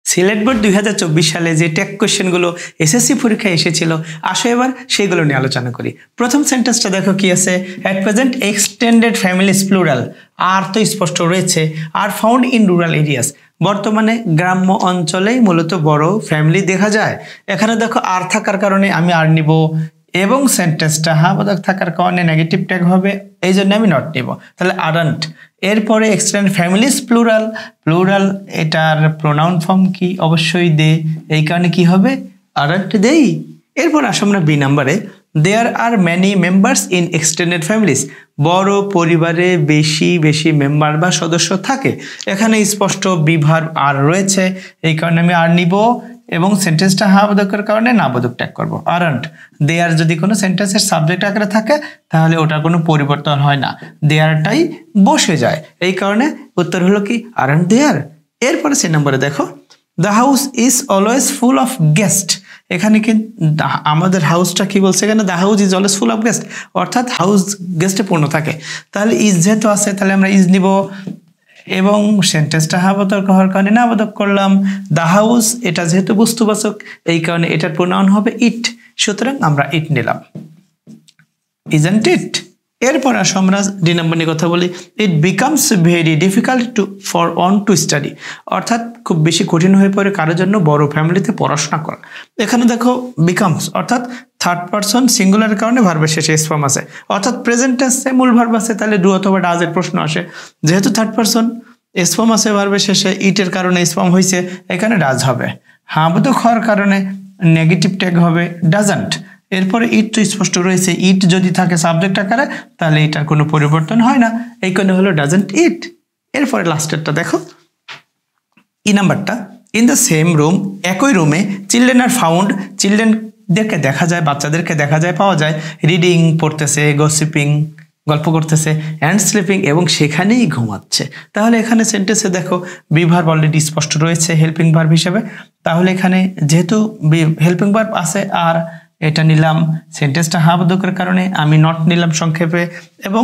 Sylhet board 2024 সালে যে tag কোশ্চেনগুলো এসএসসি পরীক্ষায় এসেছিল, আসো এবার সেগুলো নিয়ে আলোচনা করি। প্রথম সেন্টেন্সটা দেখো কি আছে, at present extended families plural, are তো স্পষ্ট রয়েছে, are found in rural areas, বর্তমানে গ্রাম্য অঞ্চলেই মূলত বড় ফ্যামিলি দেখা যায়। এখানে দেখো আর থাকার কারণে আমি আর নিব, এবং সেন্টেন্সটা বোধক থাকার কারণে নেগেটিভ ট্যাগ হবে, এই জন্য আমি নট নিব, তাহলে আরন্ট। এরপরে এক্সটেন্ডেড ফ্যামিলিজ প্লুরাল, প্লুরাল এটার প্রোনাউন ফর্ম কি, অবশ্যই দে, এই কারণে কি হবে আরন্ট দেই। এরপর আসো আমরা বি নাম্বারে, there are many members in extended families, বড় পরিবারে বেশি বেশি মেম্বার বা সদস্য থাকে। এখানে স্পষ্ট বিভার আর রয়েছে, এই কারণে আমি আর নিব, এবং সেন্টেন্সটা বোধকের কারণে না বোধক ট্যাগ করবো আরন্ট। দেয়ার যদি কোনো সেন্টেন্সের সাবজেক্ট আকারে থাকে তাহলে ওটার কোনো পরিবর্তন হয় না, দেয়ারটাই বসে যায়, এই কারণে উত্তর হলো কি আরন্ট দেয়ার। এরপরে সে নম্বরে দেখো, the house is always full of guest, এখানে কি আমাদের হাউসটা কি বলছে, এখানে the house is always full of guest, অর্থাৎ হাউস গেস্টে পূর্ণ থাকে, তাহলে ইজ যেহেতু আছে তাহলে আমরা ইজ নিব, এবং সেন্টেন্সটা বোধক হওয়ার কারণে না বোধক করলাম। দ্য হাউস এটা যেহেতু বস্তুবাচক, এই কারণে এটার প্রোনাউন হবে ইট, সুতরাং আমরা ইট নিলাম, ইজন্ট ইট। এরপর আসো আমরা ডি নাম্বার নিয়ে কথা বলি, it becomes very difficult for one to study, অর্থাৎ খুব বেশি কঠিন হয়ে পড়ে কারোর জন্য বড় ফ্যামিলিতে পড়াশোনা করা। এখানে দেখো বিকামস অর্থাৎ থার্ড পারসন সিঙ্গুলার কারণে ভার্বের শেষে এস ফর্ম আছে, অর্থাৎ প্রেজেন্ট টেন্সে মূল ভার্ব আছে, তাহলে ডু অথবা ডাজের প্রশ্ন আসে, যেহেতু থার্ড পারসন এস ফর্ম আছে ভার্বের শেষে, ইটের কারণে এস ফর্ম হয়েছে, এখানে ডাজ হবে, বোধক হওয়ার কারণে নেগেটিভ ট্যাগ হবে ডাজন্ট। এরপরে ইট তো স্পষ্ট রয়েছে, ইট যদি থাকে সাবজেক্ট আকারে তাহলে এটার কোনো পরিবর্তন হয় না, এই কারণে হলো ডাজন্ট ইট। এরপরে লাস্টেরটা দেখো, ই নাম্বারটা, ইন দ্য সেম রুম, একই রুমে চিলড্রেন আর ফাউন্ড, চিলড্রেনদেরকে দেখা যায়, বাচ্চাদেরকে দেখা যায়, পাওয়া যায়, রিডিং পড়তেছে, গসিপিং গল্প করতেছে, অ্যান্ড স্লিপিং এবং সেখানেই ঘুমাচ্ছে। তাহলে এখানে সেন্টেন্সে দেখো বি ভার্ব অলরেডি স্পষ্ট রয়েছে হেল্পিং ভার্ব হিসেবে, তাহলে এখানে যেহেতু হেল্পিং ভার্ব আছে আর এটা নিলাম, সেন্টেন্সটা বোধকের কারণে আমি নট নিলাম সংক্ষেপে, এবং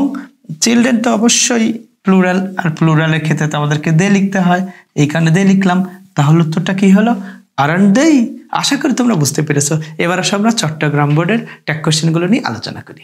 চিলড্রেন তো অবশ্যই প্লুরাল, আর প্লুরালের ক্ষেত্রে তো আমাদেরকে দে লিখতে হয়, এই কারণে দে লিখলাম, তাহলে উত্তরটা কি হলো আরন্ট দেই। আশা করি তোমরা বুঝতে পেরেছো। এবার আসো আমরা চট্টগ্রাম বোর্ডের ট্যাগ কোশ্চেনগুলো নিয়ে আলোচনা করি।